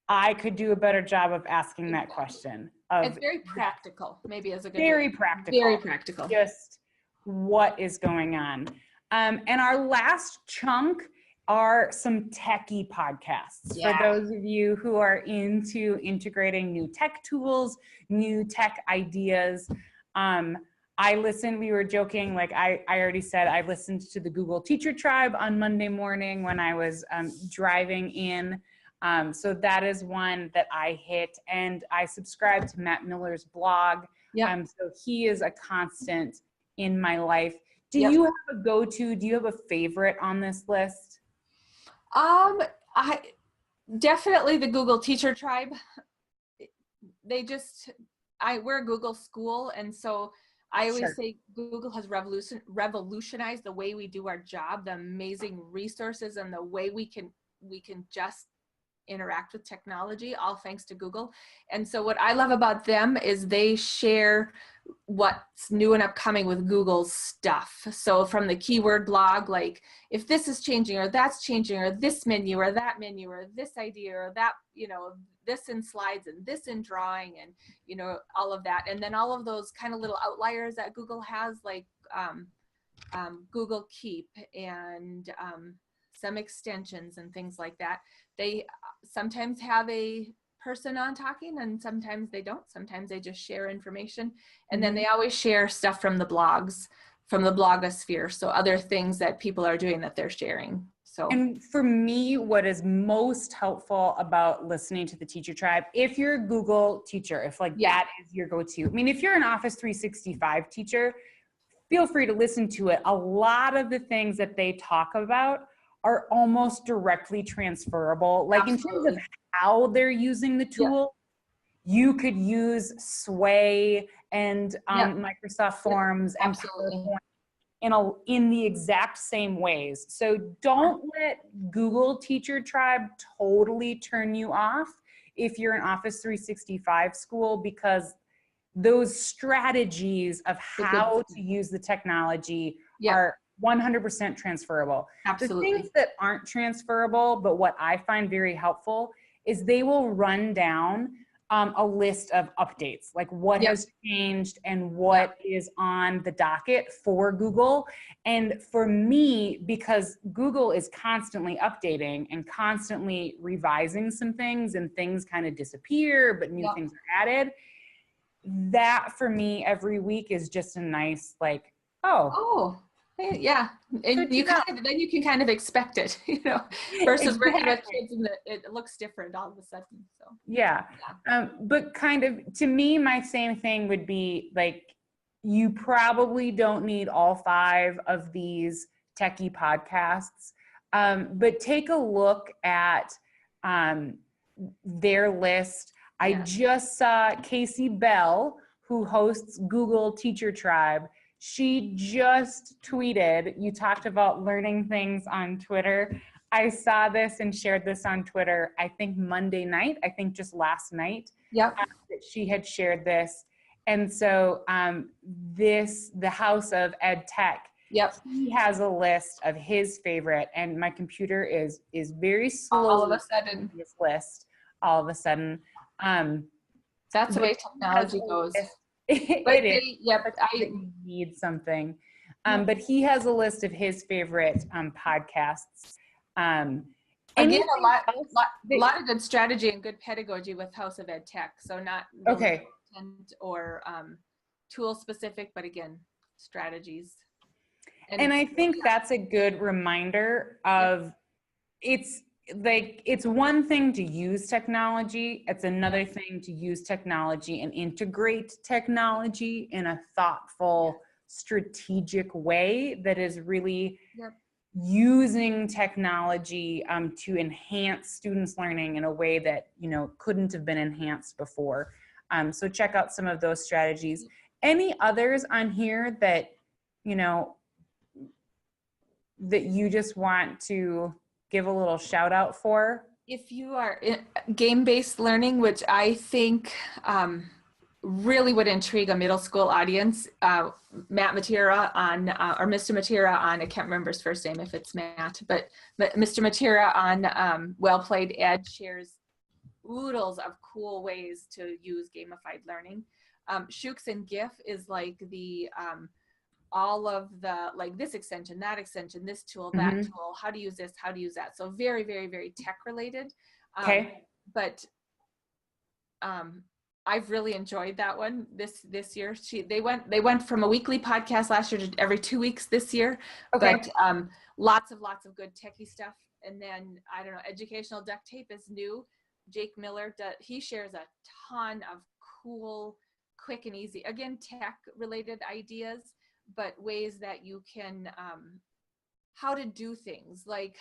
I could do a better job of asking that question. It's very practical, maybe as a good very practical. Very practical. Just what is going on. And our last chunk are some techie podcasts for those of you who are into integrating new tech tools, new tech ideas. We were joking, like I already said, I listened to the Google Teacher Tribe on Monday morning when I was driving in. So that is one that I hit, and I subscribe to Matt Miller's blog. So he is a constant in my life. Do you have a go-to? Do you have a favorite on this list? I definitely the Google Teacher Tribe. We're a Google school, and so I always say Google has revolutionized the way we do our job, the amazing resources and the way we can just interact with technology, all thanks to Google. And so what I love about them is they share what's new and upcoming with Google's stuff. So from the keyword blog, like if this is changing or that's changing or this menu or that menu or this idea or that, this in slides and this in drawing and, all of that. And then all of those kind of little outliers that Google has, like Google Keep and some extensions and things like that. They sometimes have a person on talking and sometimes they don't. Sometimes they just share information. And then they always share stuff from the blogs, from the blogosphere. So other things that people are doing that they're sharing. And for me, what is most helpful about listening to the Teacher Tribe, if you're a Google teacher, if that is your go-to, I mean, if you're an Office 365 teacher, feel free to listen to it. A lot of the things that they talk about are almost directly transferable. Like in terms of how they're using the tool, you could use Sway and Microsoft Forms and PowerPoint in the exact same ways. So don't let Google Teacher Tribe totally turn you off if you're an Office 365 school, because those strategies of how to use the technology are 100% transferable. Absolutely. The things that aren't transferable, but what I find very helpful, is they will run down a list of updates, like what has changed and what is on the docket for Google. And for me, because Google is constantly updating and constantly revising some things, and things kind of disappear, but new things are added, that for me every week is just a nice, like, and you can kind of expect it, versus working with kids and it looks different all of a sudden. So but kind of, to me, my same thing would be like, you probably don't need all 5 of these techie podcasts, but take a look at their list. I just saw Casey Bell, who hosts Google Teacher Tribe. She just tweeted, you talked about learning things on Twitter. I saw this and shared this on Twitter, I think Monday night, I think just last night, that she had shared this. And so the House of Ed Tech, he has a list of his favorite, and my computer is very slow. All of a sudden. This list, all of a sudden. That's the way technology goes. It is. But I need something. But he has a list of his favorite podcasts. Again, a lot of good strategy and good pedagogy with House of Ed Tech. So not content or tool specific, but again, strategies. And I think that's a good reminder of it's one thing to use technology. It's another thing to use technology and integrate technology in a thoughtful, strategic way that is really using technology to enhance students' learning in a way that, couldn't have been enhanced before. So check out some of those strategies. Any others on here that, that you just want to give a little shout out for? If you are game-based learning, which I think really would intrigue a middle school audience, Matt Matera or Mr. Matera on, I can't remember his first name if it's Matt, but Mr. Matera on Well Played Ed shares oodles of cool ways to use gamified learning. Shooks and GIF is like the all of the, like this extension, that extension, this tool, that Mhm. tool, how to use this, how to use that. So very, very, very tech related. Okay. But I've really enjoyed that one this year. They went from a weekly podcast last year to every 2 weeks this year. Okay. But lots of good techie stuff. And then I don't know, educational duct tape is new. Jake Miller he shares a ton of cool, quick and easy, again, tech related ideas, but ways that you can how to do things, like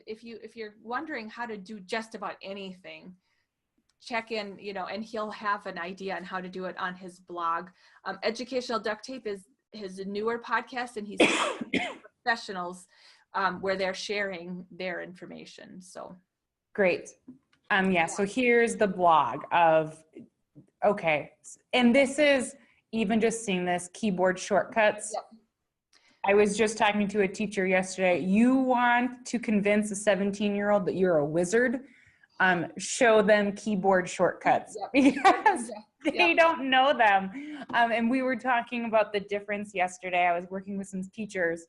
if you're wondering how to do just about anything, check in, and he'll have an idea on how to do it on his blog. Educational duct tape is his newer podcast, and he's professionals where they're sharing their information. So Great. Yeah, so here's the blog of, okay. And this is even just seeing this keyboard shortcuts. Yep. I was just talking to a teacher yesterday. You want to convince a 17-year-old that you're a wizard, show them keyboard shortcuts. Yep. Because Yep. they don't know them. And we were talking about the difference yesterday. I was working with some teachers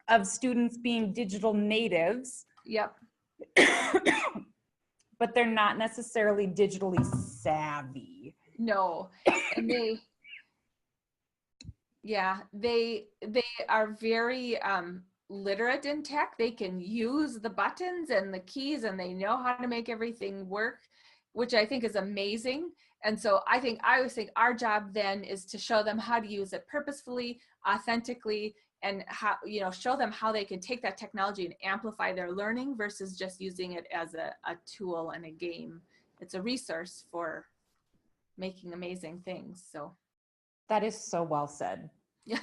of students being digital natives. Yep. But they're not necessarily digitally savvy. No. And they are very literate in tech. They can use the buttons and the keys, and they know how to make everything work, which I think is amazing. And so I always think our job then is to show them how to use it purposefully, authentically, and how, show them how they can take that technology and amplify their learning versus just using it as a tool and a game. It's a resource for making amazing things. So that is so well said. Yeah.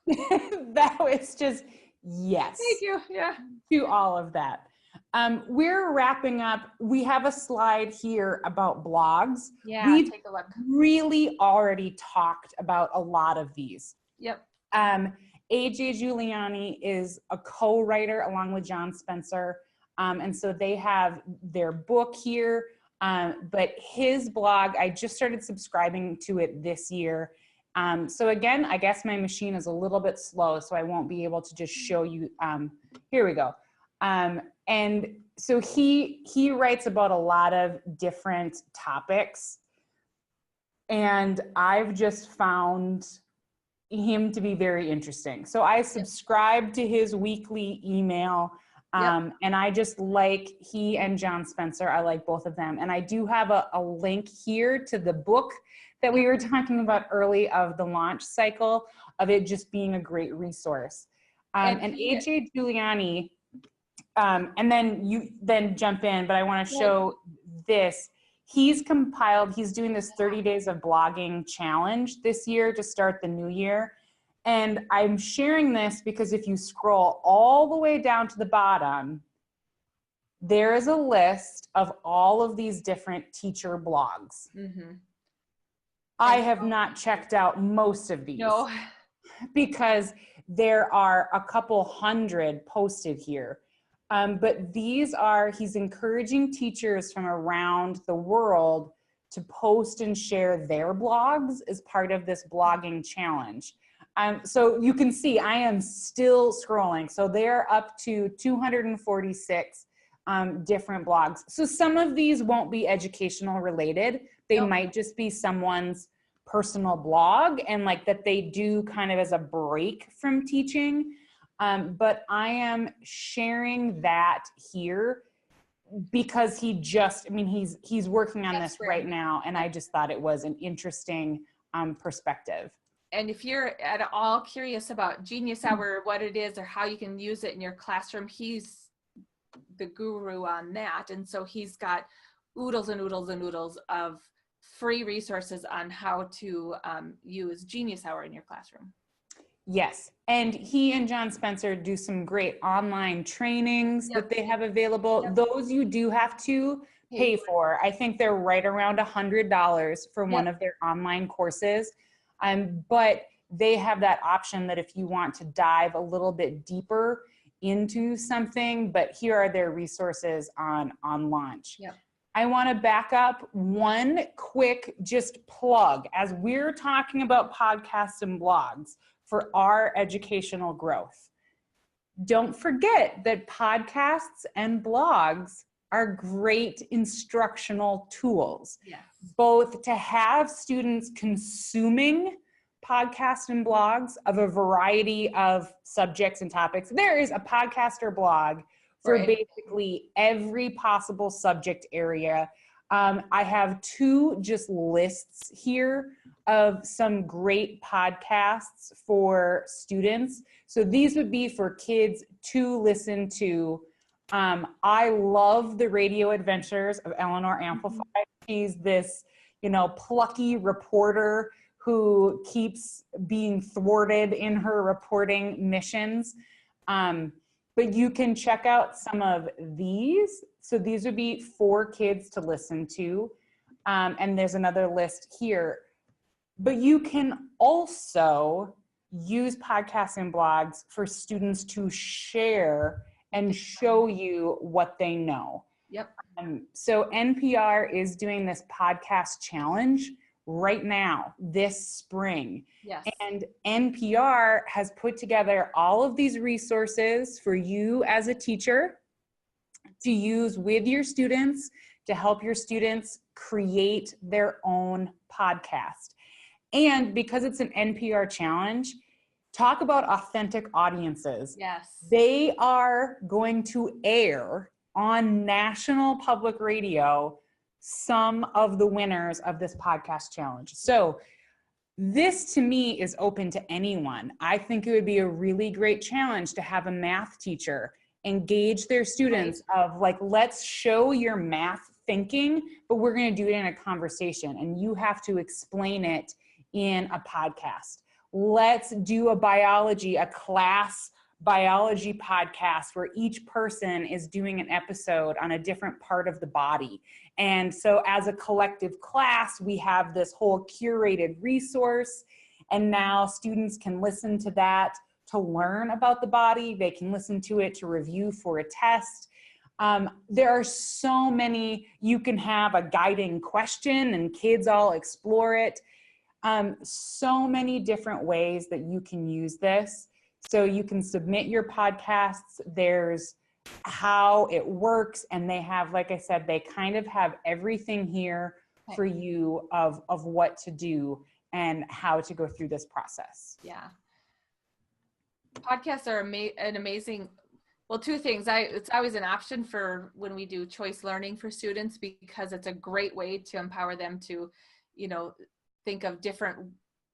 That was just, yes. Thank you. Yeah. To all of that. We're wrapping up. We have a slide here about blogs. Yeah, We've take a look. really already talked about a lot of these. Yep. AJ Giuliani is a co-writer along with John Spencer. And so they have their book here, but his blog, I just started subscribing to it this year. So again, I guess my machine is a little bit slow, so I won't be able to just show you. Here we go. And so he writes about a lot of different topics, and I've just found him to be very interesting. So I subscribe to his weekly email, and I just like he and John Spencer. I like both of them. And I do have a link here to the book that we were talking about early, of the launch cycle, of it just being a great resource. And AJ Giuliani, and then you jump in, but I want to show this. He's doing this 30 days of blogging challenge this year to start the new year. And I'm sharing this because if you scroll all the way down to the bottom, there is a list of all of these different teacher blogs. Mm-hmm. I have not checked out most of these. No. Because there are a couple hundred posted here. But he's encouraging teachers from around the world to post and share their blogs as part of this blogging challenge. So you can see I am still scrolling. So they're up to 246 different blogs. So some of these won't be educational related. They might just be someone's personal blog, and like that they do kind of as a break from teaching. But I am sharing that here because he's working on this right now, and I just thought it was an interesting perspective. And if you're at all curious about Genius Hour, what it is or how you can use it in your classroom, he's the guru on that. And so he's got oodles and oodles and oodles of free resources on how to use Genius Hour in your classroom. Yes, and he and John Spencer do some great online trainings that they have available. Those you do have to pay for. I think they're right around $100 for one of their online courses. But they have that option that if you want to dive a little bit deeper into something, but here are their resources on launch. Yep. I want to back up one quick just plug as we're talking about podcasts and blogs for our educational growth. Don't forget that podcasts and blogs are great instructional tools, Yes. both to have students consuming podcasts and blogs of a variety of subjects and topics. There is a podcast or blog for Right. basically every possible subject area. I have two just lists here of some great podcasts for students. So these would be for kids to listen to. I love the radio adventures of Eleanor Amplified. She's this, plucky reporter who keeps being thwarted in her reporting missions. But you can check out some of these. So these would be for kids to listen to. And there's another list here. But you can also use podcasts and blogs for students to share and show you what they know. Yep. So NPR is doing this podcast challenge right now, this spring. Yes. And NPR has put together all of these resources for you as a teacher to use with your students to help your students create their own podcast. And because it's an NPR challenge, talk about authentic audiences. Yes. They are going to air on national public radio some of the winners of this podcast challenge. So this to me is open to anyone. I think it would be a really great challenge to have a math teacher engage their students of like, let's show your math thinking, but we're going to do it in a conversation and you have to explain it in a podcast. Let's do a class biology podcast where each person is doing an episode on a different part of the body. And so as a collective class, we have this whole curated resource, and now students can listen to that to learn about the body. They can listen to it to review for a test. There are so many, you can have a guiding question and kids all explore it. So many different ways that you can use this. So you can submit your podcasts. There's how it works. And they have, like I said, they kind of have everything here for you of what to do and how to go through this process. Yeah. Podcasts are an amazing, well, two things. It's always an option for when we do choice learning for students, because it's a great way to empower them to, think of different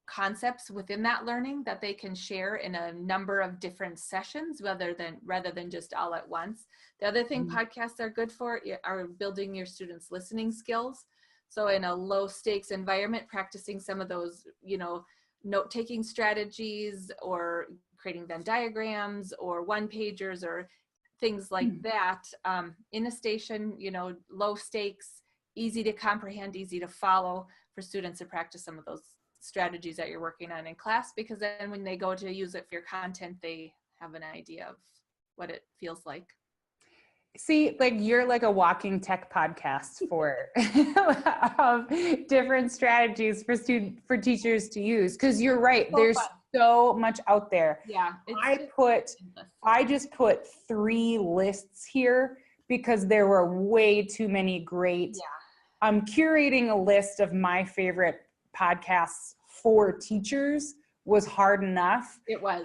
concepts within that learning that they can share in a number of different sessions rather than just all at once. The other thing podcasts are good for are building your students' listening skills. So in a low stakes environment, practicing some of those, note-taking strategies or creating Venn diagrams or one-pagers or things like that in a station, low stakes, easy to comprehend, easy to follow for students to practice some of those strategies that you're working on in class, because then when they go to use it for your content, they have an idea of what it feels like. See, like you're like a walking tech podcast for of different strategies for teachers to use. Because you're right, there's so much out there. Yeah, I just put 3 lists here because there were way too many great. Yeah. I'm curating a list of my favorite podcasts for teachers was hard enough. It was.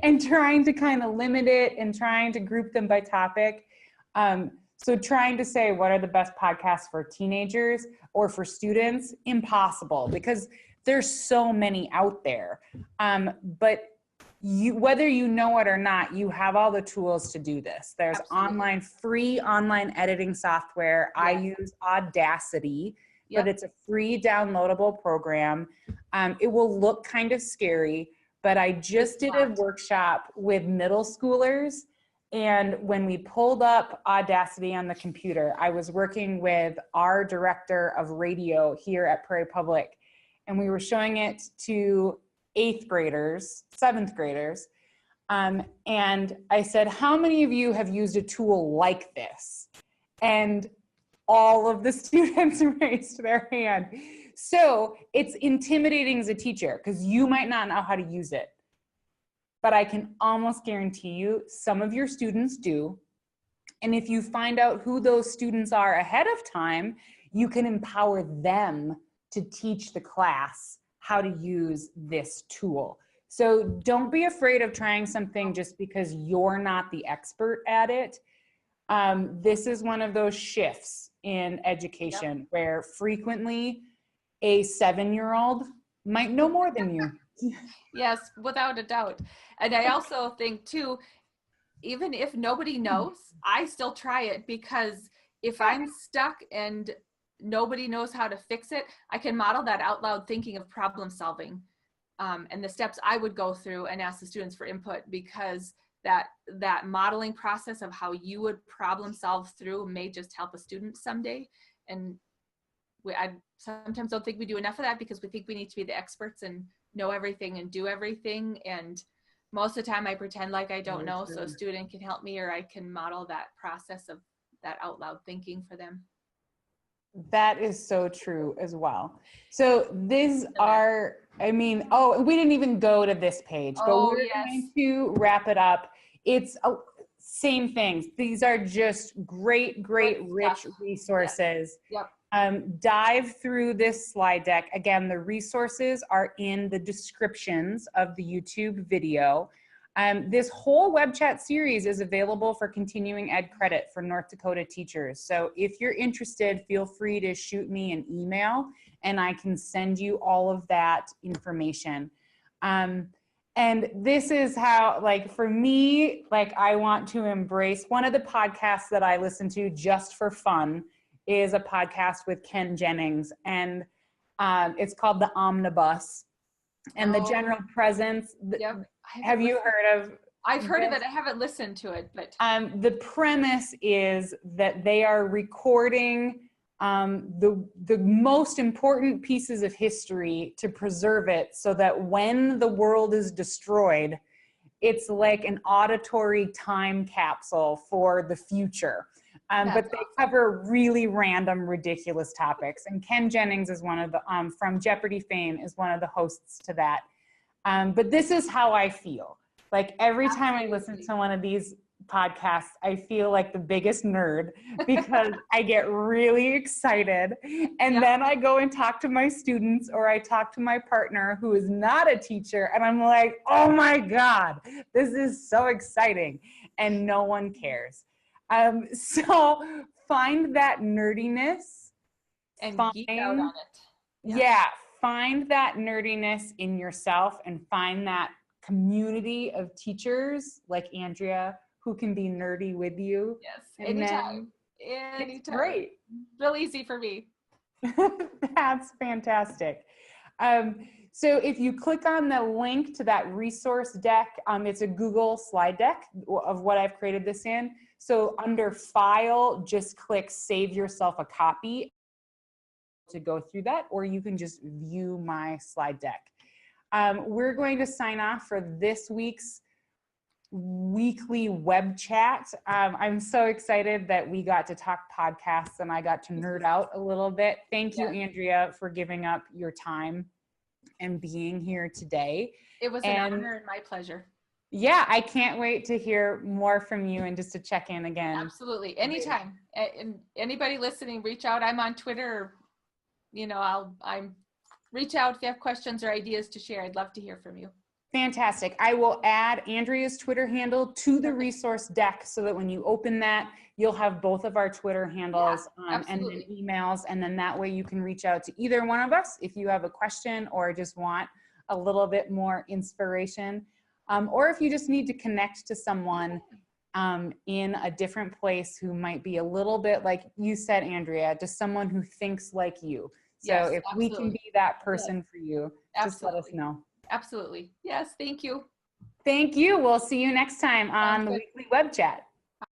And trying to kind of limit it and trying to group them by topic. So trying to say what are the best podcasts for teenagers or for students, impossible because there's so many out there. But whether you know it or not, you have all the tools to do this. There's free online editing software. Yes. I use Audacity. Yep. But it's a free downloadable program. It will look kind of scary, but I just did a workshop with middle schoolers. And when we pulled up Audacity on the computer, I was working with our director of radio here at Prairie Public, and we were showing it to 8th graders, 7th graders. And I said, how many of you have used a tool like this? And all of the students raised their hand. So it's intimidating as a teacher because you might not know how to use it. But I can almost guarantee you some of your students do. And if you find out who those students are ahead of time, you can empower them to teach the class how to use this tool. So don't be afraid of trying something just because you're not the expert at it. This is one of those shifts in education where frequently a 7-year-old might know more than you. Yes, without a doubt. And I also think too, even if nobody knows, I still try it, because if I'm stuck and nobody knows how to fix it, I can model that out loud thinking of problem solving and the steps I would go through and ask the students for input, because that modeling process of how you would problem solve through may just help a student someday. And I sometimes don't think we do enough of that because we think we need to be the experts and know everything and do everything. And most of the time I pretend like I don't know, so a student can help me, or I can model that process of that out loud thinking for them. That is so true as well. So these are, I mean, oh, we didn't even go to this page, but we're going to wrap it up. It's same things. These are just great, rich resources. Yep. Dive through this slide deck. Again, the resources are in the descriptions of the YouTube video. This whole web chat series is available for continuing ed credit for North Dakota teachers. So if you're interested, feel free to shoot me an email and I can send you all of that information. And this is how, like, for me, like, I want to embrace one of the podcasts that I listen to just for fun is a podcast with Ken Jennings, and it's called The Omnibus. And the general presence, have you heard of? I've heard of it. I haven't listened to it, but the premise is that they are recording the most important pieces of history to preserve it, so that when the world is destroyed, it's like an auditory time capsule for the future. But they cover really random, ridiculous topics. And Ken Jennings is one of the, from Jeopardy fame, is one of the hosts to that. But this is how I feel. Like every time I listen to one of these podcasts, I feel like the biggest nerd because I get really excited. And then I go and talk to my students, or I talk to my partner who is not a teacher. And I'm like, oh my God, this is so exciting. And no one cares. So find that nerdiness and geek out on it. Yeah, find that nerdiness in yourself and find that community of teachers like Andrea who can be nerdy with you. Yes, and anytime. It's great. Real easy for me. That's fantastic. So if you click on the link to that resource deck, it's a Google slide deck of what I've created this in. So under File, just click Save Yourself a Copy to go through that, or you can just view my slide deck. We're going to sign off for this week's weekly web chat. I'm so excited that we got to talk podcasts and I got to nerd out a little bit. Thank you, Andrea, for giving up your time and being here today. It was an honor and my pleasure. Yeah, I can't wait to hear more from you and just to check in again. Absolutely, anytime. And anybody listening, reach out. I'm on Twitter. You know, I'm reach out if you have questions or ideas to share. I'd love to hear from you. Fantastic. I will add Andrea's Twitter handle to the resource deck so that when you open that, you'll have both of our Twitter handles and then emails. And then that way you can reach out to either one of us if you have a question or just want a little bit more inspiration. Or if you just need to connect to someone in a different place who might be a little bit, like you said, Andrea, just someone who thinks like you. So if we can be that person for you, just let us know. Absolutely. Yes, thank you. Thank you. We'll see you next time on the weekly web chat.